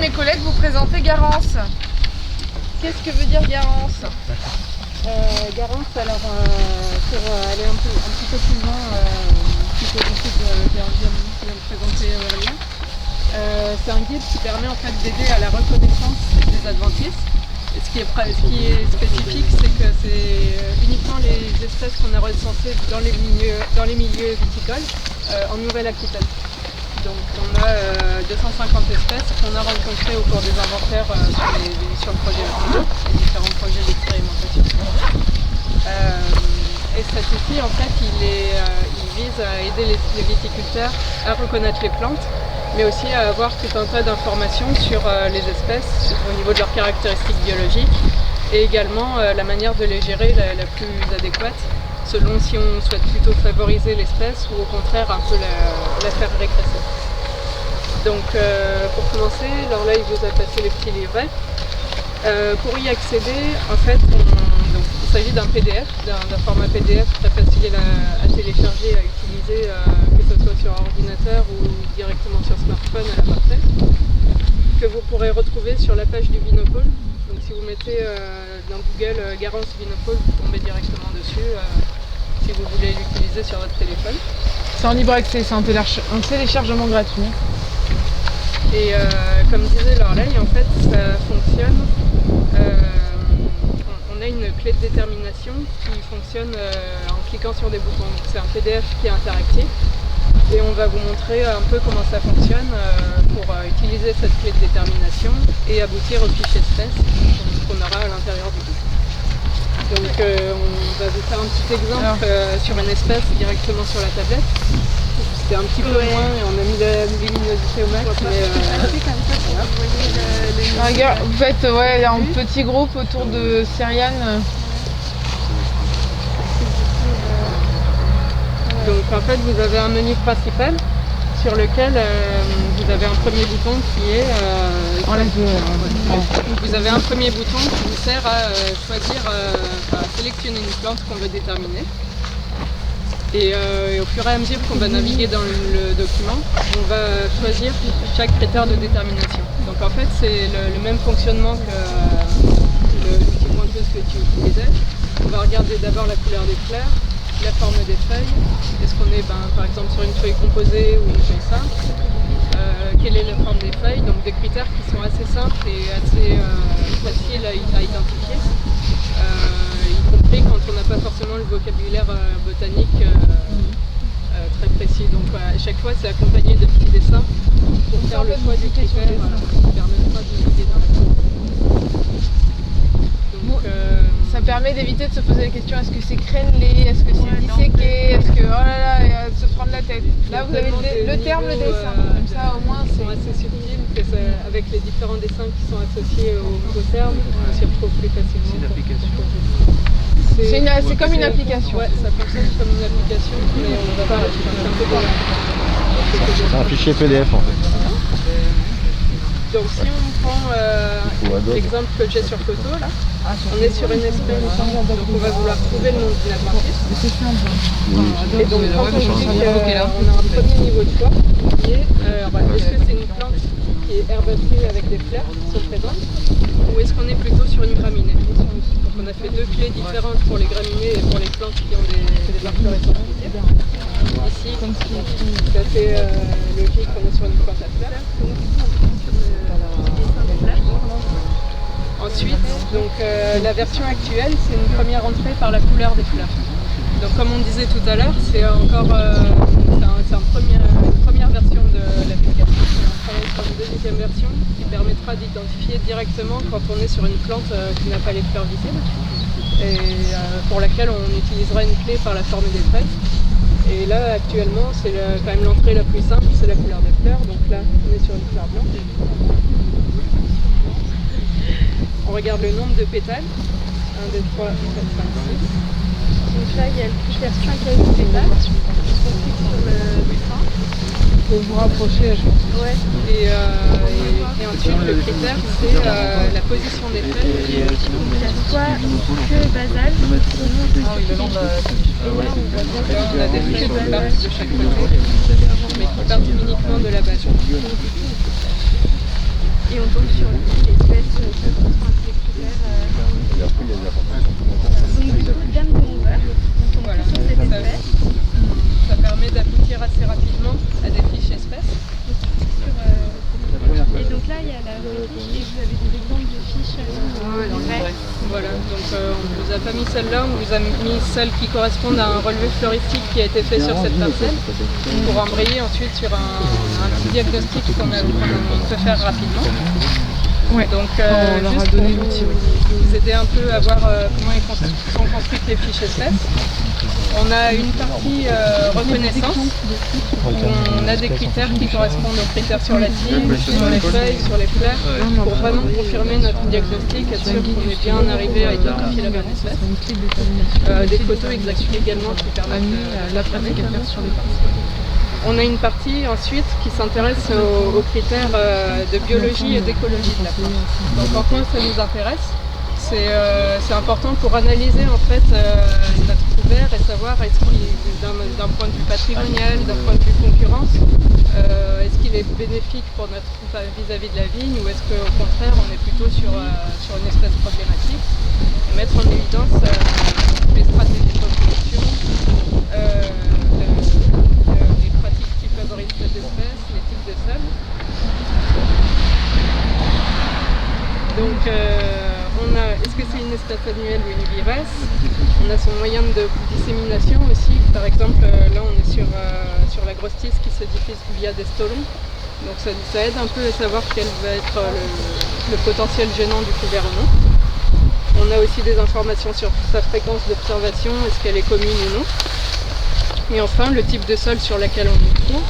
mes collègues vous présenter Garance. Qu'est-ce que veut dire Garance? Garance, alors pour aller un petit peu plus loin, plutôt du coup qui vient de présenter Aurélien, c'est un guide qui permet en fait d'aider à la reconnaissance des adventices. Et ce qui est spécifique, c'est que c'est uniquement les espèces qu'on a recensées dans les milieux viticoles en Nouvelle-Aquitaine. Donc on a 250 espèces qu'on a rencontrées au cours des inventaires sur le projet Lapino, les différents projets d'expérimentation. Et cet outil, en fait, il vise à aider les viticulteurs à reconnaître les plantes, mais aussi à avoir tout un tas d'informations sur les espèces au niveau de leurs caractéristiques biologiques et également la manière de les gérer la plus adéquate, selon si on souhaite plutôt favoriser l'espèce ou au contraire un peu la faire régresser. Donc pour commencer, alors là il vous a passé les petits livrets. Pour y accéder, en fait, il s'agit d'un PDF, d'un format PDF très facile à télécharger, à utiliser, que ce soit sur ordinateur ou directement sur smartphone à la portée, que vous pourrez retrouver sur la page du Vinopôle. Donc si vous mettez dans Google Garance Vinopôle, vous tombez directement dessus si vous voulez l'utiliser sur votre téléphone. C'est en libre accès, c'est un téléchargement gratuit. Et comme disait Loreley, en fait, ça fonctionne. On a une clé de détermination qui fonctionne en cliquant sur des boutons. C'est un PDF qui est interactif. Et on va vous montrer un peu comment ça fonctionne pour utiliser cette clé de détermination et aboutir au fichier espèce qu'on aura à l'intérieur du guide. Donc on va vous faire un petit exemple sur une espèce directement sur la tablette. C'était un petit peu loin et on a mis la luminosité au max. Regarde, vous faites un petit groupe autour de Cyriane. Donc en fait vous avez un menu principal sur lequel vous avez un premier bouton qui est vous avez un premier bouton qui vous sert à choisir, à sélectionner une plante qu'on veut déterminer. Et au fur et à mesure qu'on va naviguer dans le document, on va choisir chaque critère de détermination. Donc en fait c'est le même fonctionnement que l'outil pointeuse que tu utilisais. On va regarder d'abord la couleur des fleurs, la forme des feuilles, est-ce qu'on est par exemple sur une feuille composée ou une feuille simple, quelle est la forme des feuilles, donc des critères qui sont assez simples et assez faciles à identifier, y compris quand on n'a pas forcément le vocabulaire botanique très précis. Donc à chaque fois c'est accompagné de petits dessins pour faire le choix du critère qui permettra de naviguer dans la couleur. Ça permet d'éviter de se poser la question est-ce que c'est crénelé, est-ce que c'est disséqué, est-ce que oh là là, et de se prendre la tête. Là vous avez le terme, le dessin, comme ça au moins c'est assez subtil, avec les différents dessins qui sont associés au terme, on s'y retrouve plus facilement. C'est une application. C'est comme une application. Ouais, ça fonctionne comme une application, mais on va pas un peu par là. C'est un fichier PDF en fait. Donc si on prend l'exemple que j'ai sur photo là, on est sur une espèce, donc on va vouloir trouver le nom d'une adventice. Et donc quand on dit qu'on a un premier niveau de choix qui est est-ce que c'est une plante qui est herbacée avec des fleurs qui sont présentes ou est-ce qu'on est plutôt sur une graminée. Donc on a fait deux clés différentes pour les graminées et pour les plantes qui ont des inflorescences visibles. Ici, c'est assez logique, on est sur une plante à fleurs. Ensuite, donc, la version actuelle, c'est une première entrée par la couleur des fleurs. Donc comme on disait tout à l'heure, c'est encore une première version de l'application. On travaille sur une deuxième version qui permettra d'identifier directement quand on est sur une plante qui n'a pas les fleurs visibles et pour laquelle on utilisera une clé par la forme des feuilles. Et là actuellement c'est quand même l'entrée la plus simple, c'est la couleur des fleurs. Donc là on est sur une fleur blanche. On regarde le nombre de pétales. 1, 2, 3, 4, 5, 6. Donc là, il y a le critère 5 pétales. On clique sur le dessin. Il faut vous rapprocher, je pense. Ouais. Et ensuite, le critère, c'est la position des feuilles. Il y a soit que basal, le nom de la... on a des feuilles qui partent de chaque côté, mais qui partent uniquement de la base. et on tombe celles-là, on vous a mis celles qui correspondent à un relevé floristique qui a été fait sur cette parcelle pour embrayer ensuite sur un petit diagnostic qu'on peut faire rapidement. Ouais. Donc, on leur a juste donné pour l'outil. vous aider un peu à voir comment sont construites les fiches espèces. On a une partie reconnaissance, où on a des critères qui correspondent aux critères sur la tige, sur les feuilles, sur les fleurs, pour vraiment confirmer notre diagnostic, être sûr qu'on est bien arrivé à identifier la bonne espèce. Des photos également qui permettent la pratique à faire sur les parcelles. On a une partie ensuite qui s'intéresse aux critères de biologie et d'écologie de la plante. Donc en quoi ça nous intéresse? C'est important pour analyser en fait notre couvert et savoir est-ce qu'il d'un point de vue patrimonial, d'un point de vue concurrence, est-ce qu'il est bénéfique pour notre vis-à-vis de la vigne ou est-ce qu'au contraire on est plutôt sur une espèce problématique et mettre en évidence les stratégies de reproduction, les pratiques qui favorisent cette espèce, les types de sol. Donc est-ce que c'est une espèce annuelle ou une vivace? On a son moyen de dissémination aussi. Par exemple, là on est sur la grosse tisse qui se diffuse via des stolons. Donc ça aide un peu à savoir quel va être le potentiel gênant du couvert ou non. On a aussi des informations sur sa fréquence d'observation, est-ce qu'elle est commune ou non. Et enfin, le type de sol sur lequel on nous trouve.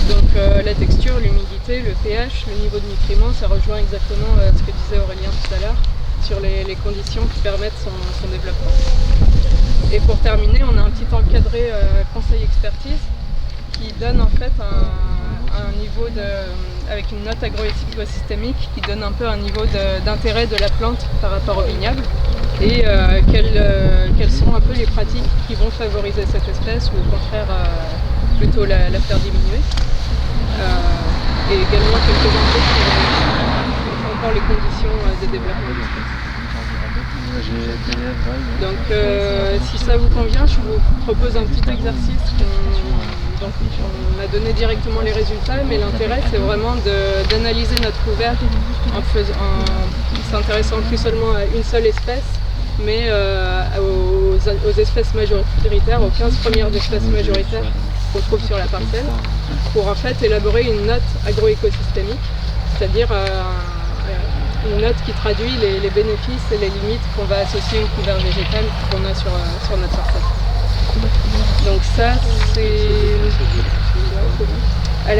Donc la texture, l'humidité, le pH, le niveau de nutriments, ça rejoint exactement ce que disait Aurélien tout à l'heure sur les conditions qui permettent son développement. Et pour terminer, on a un petit encadré conseil expertise qui donne en fait un niveau avec une note agro-écosystémique qui donne un peu un niveau d'intérêt de la plante par rapport au vignoble et quelles sont un peu les pratiques qui vont favoriser cette espèce ou au contraire plutôt la faire diminuer. Et également quelques infos sur encore les conditions de développement de l'espèce. Donc si ça vous convient, je vous propose un petit exercice. Donc, on a donné directement les résultats, mais l'intérêt c'est vraiment d'analyser notre couvert en s'intéressant plus seulement à une seule espèce, mais aux espèces majoritaires, aux 15 premières espèces majoritaires qu'on trouve sur la parcelle, pour en fait élaborer une note agroécosystémique, c'est-à-dire une note qui traduit les bénéfices et les limites qu'on va associer au couvert végétal qu'on a sur notre parcelle. Donc ça, c'est...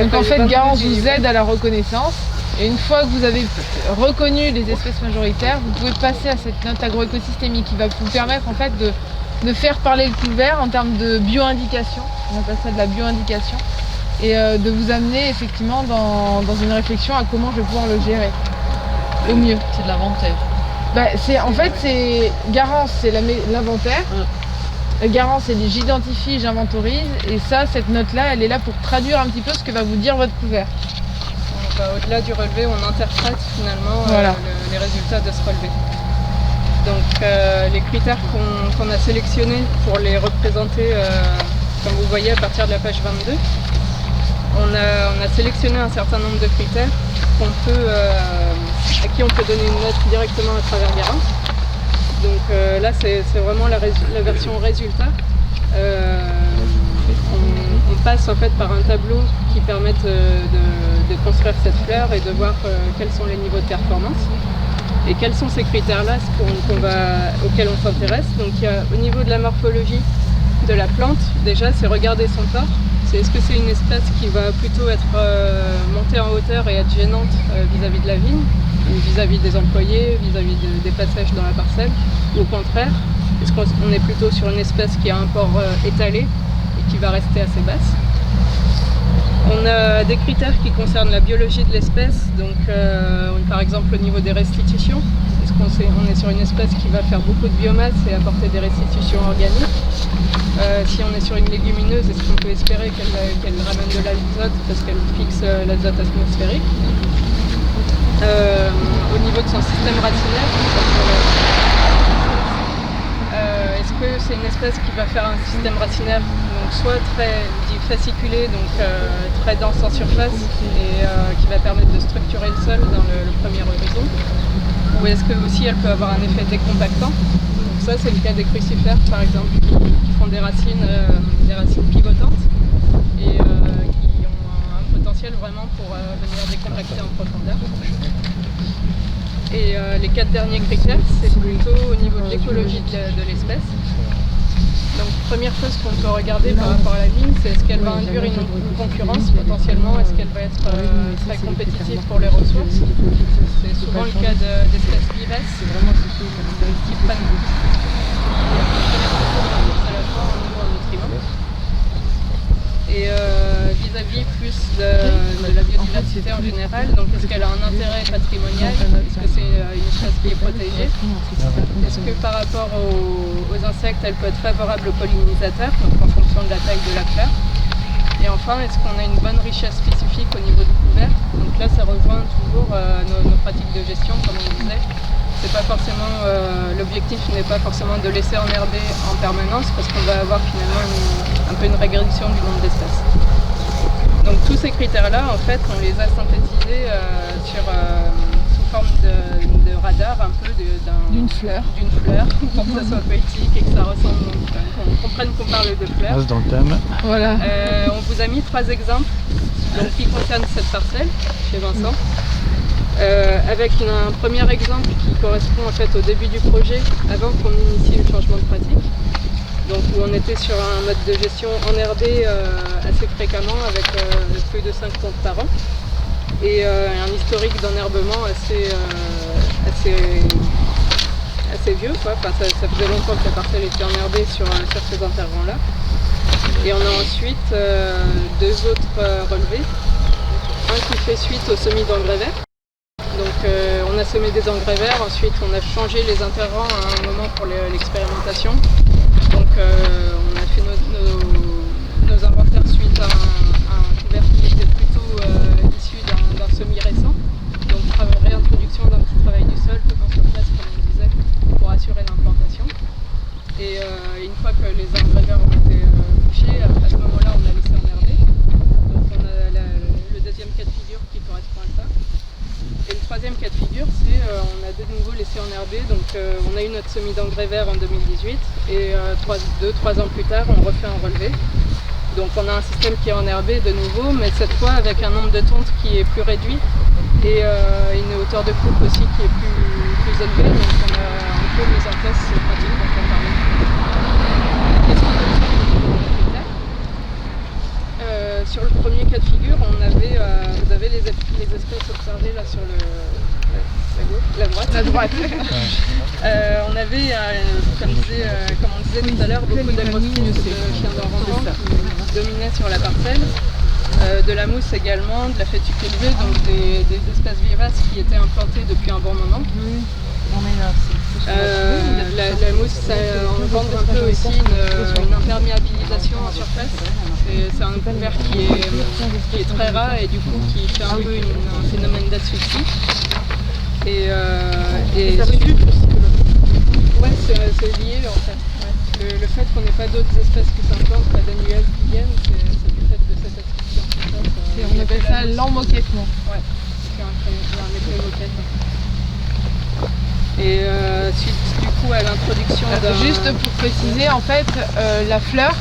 Donc en fait, Garance vous aide à la reconnaissance. Et une fois que vous avez reconnu les espèces majoritaires, vous pouvez passer à cette note agroécosystémique qui va vous permettre en fait de faire parler le couvert en termes de bioindication. On appelle ça de la bioindication. Et de vous amener effectivement dans une réflexion à comment je vais pouvoir le gérer au mieux. C'est de l'inventaire. En fait, c'est Garance, c'est l'inventaire. Garance, c'est j'identifie, j'inventorise. Et ça, cette note-là, elle est là pour traduire un petit peu ce que va vous dire votre couvert. Au-delà du relevé, on interprète finalement les résultats de ce relevé. Donc les critères qu'on a sélectionnés pour les représenter, comme vous voyez à partir de la page 22, on a sélectionné un certain nombre de critères à qui on peut donner une note directement à travers Garance. Donc là c'est vraiment la version résultat. On passe en fait par un tableau qui permet de construire cette fleur et de voir quels sont les niveaux de performance et quels sont ces critères-là auxquels on s'intéresse. Donc il y a, au niveau de la morphologie de la plante, déjà c'est regarder son corps. Est-ce que c'est une espèce qui va plutôt être montée en hauteur et être gênante vis-à-vis de la vigne ou vis-à-vis des employés, vis-à-vis des passages dans la parcelle, ou au contraire, est-ce qu'on est plutôt sur une espèce qui a un port étalé et qui va rester assez basse. On a des critères qui concernent la biologie de l'espèce, donc par exemple au niveau des restitutions, est-ce qu'on est sur une espèce qui va faire beaucoup de biomasse et apporter des restitutions organiques. Si on est sur une légumineuse, est-ce qu'on peut espérer qu'elle ramène de l'azote parce qu'elle fixe l'azote atmosphérique. Au niveau de son système racinaire, est-ce que c'est une espèce qui va faire un système racinaire donc soit très fasciculé, donc très dense en surface et qui va permettre de structurer le sol dans le premier horizon, ou est-ce que aussi elle peut avoir un effet décompactant, donc ça, c'est le cas des crucifères, par exemple, qui font des racines pivotantes et qui ont un potentiel vraiment pour venir décompacter en profondeur. Et les 4 derniers critères, c'est plutôt au niveau de l'écologie de l'espèce. Donc première chose qu'on peut regarder par rapport à la vigne, c'est est-ce qu'elle va induire une concurrence potentiellement, est-ce qu'elle va être très compétitive pour les ressources. C'est souvent le cas d'espèces vivaces qui prennent à la fois en eau en nutriments. Et vis-à-vis plus de la biodiversité en général, donc est-ce qu'elle a un intérêt patrimonial, est-ce que c'est une espèce qui est protégée, est-ce que par rapport aux insectes elle peut être favorable aux pollinisateurs, donc en fonction de la taille de la fleur, et enfin est-ce qu'on a une bonne richesse spécifique au niveau du couvert. Donc là ça rejoint toujours nos pratiques de gestion comme on disait. C'est pas forcément l'objectif n'est pas forcément de laisser enherber en permanence parce qu'on va avoir finalement un peu une régression du nombre d'espèces. Donc tous ces critères-là, en fait, on les a synthétisés sous forme de radar un peu d'une fleur, pour que ça soit poétique et que ça ressemble, qu'on comprenne qu'on parle de fleurs. Reste dans le thème. Voilà. On vous a mis 3 exemples donc, qui concernent cette parcelle chez Vincent. Avec un premier exemple qui correspond en fait au début du projet, avant qu'on initie le changement de pratique, donc où on était sur un mode de gestion enherbé assez fréquemment avec plus de 5 tonnes par an et un historique d'enherbement assez vieux, quoi. Enfin, ça faisait longtemps que la parcelle était enherbée sur ces intervents-là. Et on a ensuite 2 autres relevés, un qui fait suite au semis d'engrais verts. Donc on a semé des engrais verts, ensuite on a changé les interrants à un moment pour l'expérimentation. Donc on a fait nos inventaires suite à un couvert qui était plutôt issu d'un semis récent. Donc réintroduction d'un petit travail du sol tout en sur place comme on disait pour assurer l'implantation. Et une fois que les engrais verts ont été couchés, à ce moment-là on a laissé enherber. Donc on a le deuxième cas de figure qui correspond à ça. Et le troisième cas de figure, c'est on a de nouveau laissé enherber, donc on a eu notre semis d'engrais vert en 2018 et 2-3 ans plus tard, on refait un relevé. Donc on a un système qui est enherbé de nouveau, mais cette fois avec un nombre de tontes qui est plus réduit et une hauteur de coupe aussi qui est plus élevée, donc on a un peu mis en place ces pratiques dont on parlait. Qu'est-ce qu'on a fait sur le premier cas de figure, vous avez les espèces observées là sur la droite. On avait, comme on disait tout à l'heure, beaucoup d'agrostis de chiens d'Orangement qui dominaient sur la parcelle. De la mousse également, de la fétuque-élevée, donc des espèces vivaces qui étaient implantées depuis un bon moment. La mousse, ça engendre un peu aussi une imperméabilisation en surface. C'est un couvert qui est très rare et du coup qui fait un peu un phénomène d'asphyxie. Et ouais, c'est lié en fait. Ouais. Le fait qu'on n'ait pas d'autres espèces qui s'implantent, pas d'annuelles qui viennent, c'est du fait de cette asphyxie en surface. On appelle ça l'emmoquettement. Ouais, c'est un effet moquette. Et suite du coup à l'introduction Juste pour préciser, en fait, la fleur,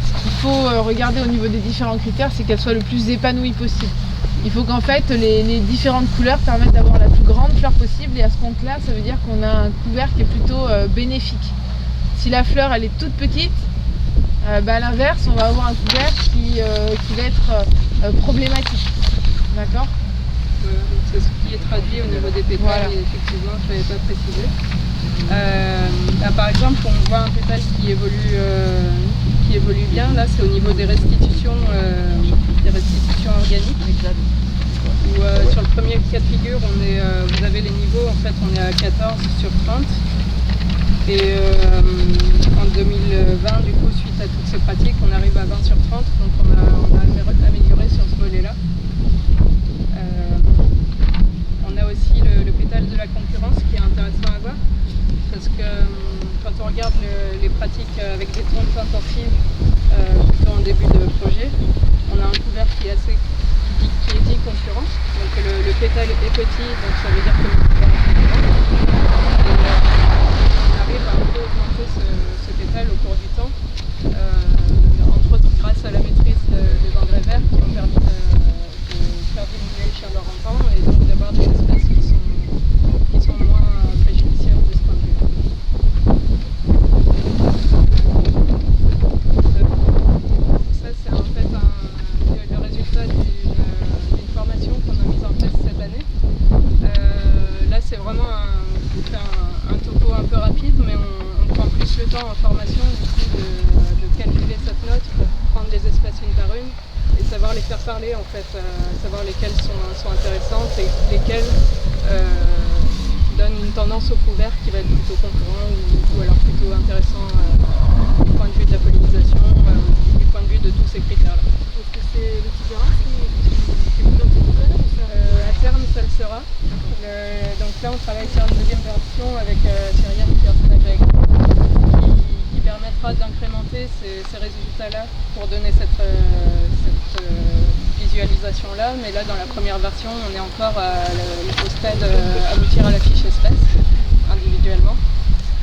ce qu'il faut regarder au niveau des différents critères, c'est qu'elle soit le plus épanouie possible. Il faut qu'en fait les différentes couleurs permettent d'avoir la plus grande fleur possible et à ce compte-là, ça veut dire qu'on a un couvert qui est plutôt bénéfique. Si la fleur elle est toute petite, à l'inverse, on va avoir un couvert qui va être problématique. D'accord ? C'est ce qui est traduit au niveau des pétales, voilà. Et effectivement, je ne l'avais pas précisé. Par exemple, on voit un pétale qui évolue bien, là c'est au niveau des restitutions organiques. Où, sur le premier cas de figure, vous avez les niveaux, en fait on est à 14 sur 30. Et en 2020, du coup, suite à toutes ces pratiques, on arrive à 20 sur 30, donc on a amélioré sur ce volet-là. On a aussi le pétale de la concurrence qui est intéressant à voir, parce que quand on regarde les pratiques avec des tontes intensives, plutôt en début de projet, on a un couvert qui est dit concurrent, donc le pétale est petit, donc ça veut dire que le couvert est concurrent. Et on arrive à un peu augmenter ce pétale au cours du temps, entre autres grâce à la maîtrise des engrais verts qui ont permis de faire diminuer le chien de rampant et donc d'avoir des espèces qui sont moins préjudiciables de ce point de vue. Ça c'est en fait le résultat d'une formation qu'on a mise en place cette année. Là c'est vraiment un topo un peu rapide, mais on prend plus le temps en formation du coup, de calculer cette note pour prendre les espèces une par une et savoir les faire parler en fait, savoir lesquelles sont intéressantes et lesquelles donnent une tendance au couvert qui va être plutôt concurrent ou alors plutôt intéressant du point de vue de la pollinisation, du point de vue de tous ces critères-là. Est-ce que c'est le Tibéra qui vous donne ce couvert À terme, ça le sera. Donc là, on travaille sur une deuxième version avec Thierry qui permettra d'incrémenter ces résultats-là pour donner cette visualisation-là. Mais là, dans la première version, on est encore au stade aboutir à la fiche espèce individuellement.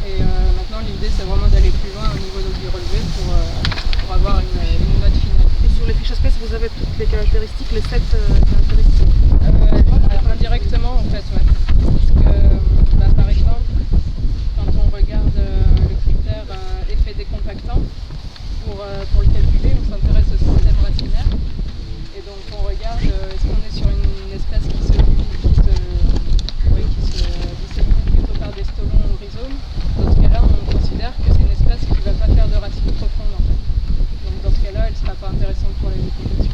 Et maintenant, l'idée, c'est vraiment d'aller plus loin au niveau du relevé pour avoir une note finale. Et sur les fiches espèces, vous avez toutes les caractéristiques, les 7 caractéristiques indirectement en fait, ouais. Parce que par exemple, quand on regarde le critère effet décompactant, pour le calculer, on s'intéresse au système racinaire. Et donc on regarde est-ce qu'on est sur une espèce qui se dissémine plutôt par des stolons ou rhizomes. Dans ce cas-là, on considère que c'est une espèce qui ne va pas faire de racines profondes en fait. Donc dans ce cas-là, elle ne sera pas intéressante pour les viticulteurs.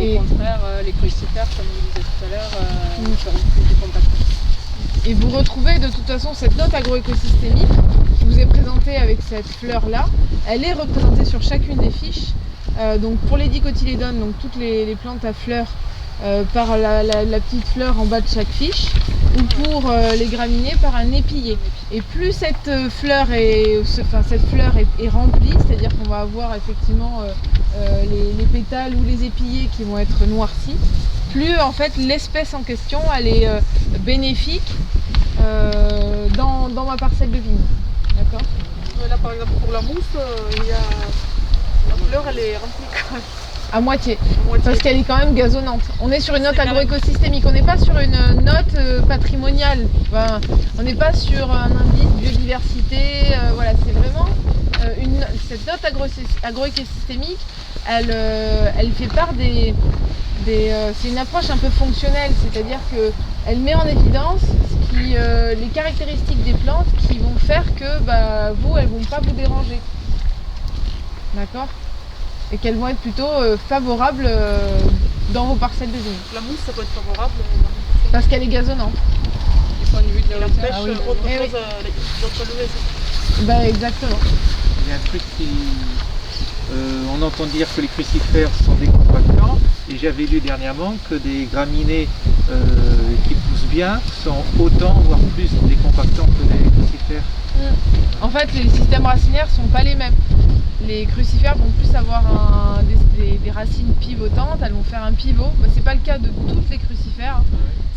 Au contraire, les crucifères, comme on disait tout à l'heure, seront plus décompactants. Et vous retrouvez de toute façon cette note agroécosystémique qui vous est présentée avec cette fleur-là. Elle est représentée sur chacune des fiches. Donc pour les dicotylédones, donc toutes les plantes à fleurs, par la petite fleur en bas de chaque fiche, ou pour les graminées par un épillé. Et plus cette fleur est remplie, c'est-à-dire qu'on va avoir effectivement les pétales ou les épillés qui vont être noircis, plus en fait l'espèce en question elle est bénéfique dans ma parcelle de vigne. D'accord ? Là par exemple pour la mousse, la fleur elle est remplie quand même. À moitié, parce qu'elle est quand même gazonnante. On est sur une note agroécosystémique, on n'est pas sur une note patrimoniale. Enfin, on n'est pas sur un indice biodiversité. Voilà, c'est vraiment cette note agroécosystémique. Elle fait part c'est une approche un peu fonctionnelle, c'est-à-dire qu'elle met en évidence les caractéristiques des plantes qui vont faire que elles ne vont pas vous déranger. D'accord ? Et qu'elles vont être plutôt favorables dans vos parcelles de vigne. La mousse, ça peut être favorable parce qu'elle est gazonnante. Du point de vue de la hauteur. empêche autre chose, d'autres levées. Exactement. Il y a un truc on entend dire que les crucifères sont décompactants, et j'avais lu dernièrement que des graminées qui poussent bien sont autant, voire plus décompactants que les crucifères. En fait, les systèmes racinaires ne sont pas les mêmes. Les crucifères vont plus avoir des racines pivotantes, elles vont faire un pivot. Ce n'est pas le cas de toutes les crucifères.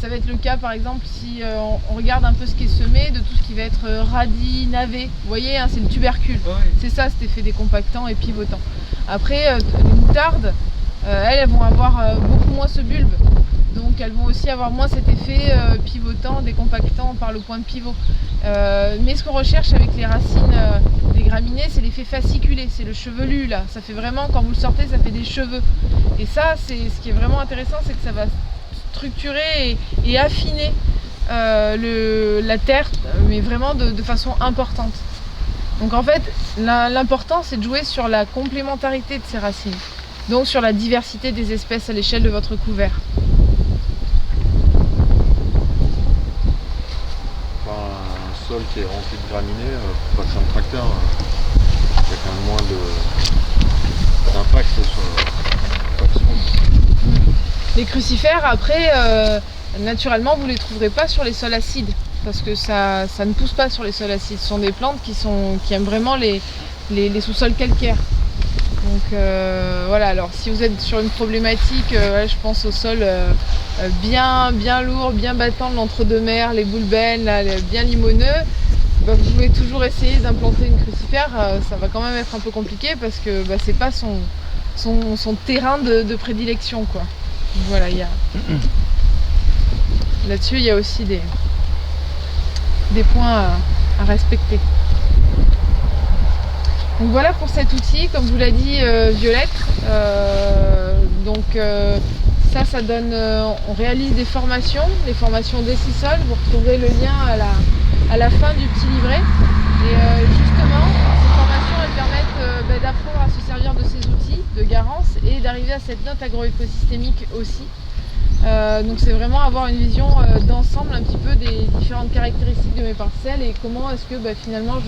Ça va être le cas par exemple si on regarde un peu ce qui est semé, de tout ce qui va être radis, navet. Vous voyez, c'est le tubercule. C'est ça cet effet décompactant et pivotant. Après, les moutardes, elles vont avoir beaucoup moins ce bulbe. Donc elles vont aussi avoir moins cet effet pivotant, décompactant par le point de pivot. Mais ce qu'on recherche avec les racines des graminées, c'est l'effet fasciculé, c'est le chevelu là. Ça fait vraiment, quand vous le sortez, ça fait des cheveux. Et ça, c'est ce qui est vraiment intéressant, c'est que ça va structurer et affiner la terre, mais vraiment de façon importante. Donc en fait, l'important c'est de jouer sur la complémentarité de ces racines, donc sur la diversité des espèces à l'échelle de votre couvert. Un sol qui est rempli de graminées, pour passer un tracteur, il y a quand même moins d'impact sur l'action. Les crucifères, après, naturellement, vous ne les trouverez pas sur les sols acides, parce que ça ne pousse pas sur les sols acides. Ce sont des plantes qui aiment vraiment les sous-sols calcaires. Donc voilà, alors si vous êtes sur une problématique, je pense au sol bien lourd, bien battant de l'entre-deux-mers, les boulbènes, là, bien limoneux, vous pouvez toujours essayer d'implanter une crucifère. Ça va quand même être un peu compliqué parce que c'est pas son terrain de prédilection, quoi. Donc voilà, là-dessus il y a aussi des points à respecter. Donc voilà pour cet outil, comme vous l'a dit Violette. Ça donne, on réalise des formations Decisol. Vous retrouverez le lien à la fin du petit livret. Et justement, ces formations elles permettent d'apprendre à se servir de ces outils de garance et d'arriver à cette note agroécosystémique aussi. Donc c'est vraiment avoir une vision d'ensemble un petit peu des différentes caractéristiques de mes parcelles et comment est-ce que finalement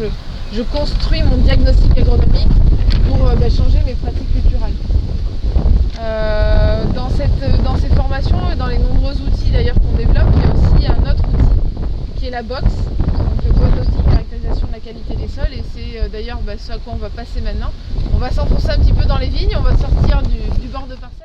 je construis mon diagnostic agronomique pour changer mes pratiques culturelles. Dans ces formations et dans les nombreux outils d'ailleurs qu'on développe, il y a aussi un autre outil qui est la box, donc le boîte d'outils caractérisation de la qualité des sols, et c'est d'ailleurs ce à quoi on va passer maintenant. On va s'enfoncer un petit peu dans les vignes, on va sortir du bord de parcelle.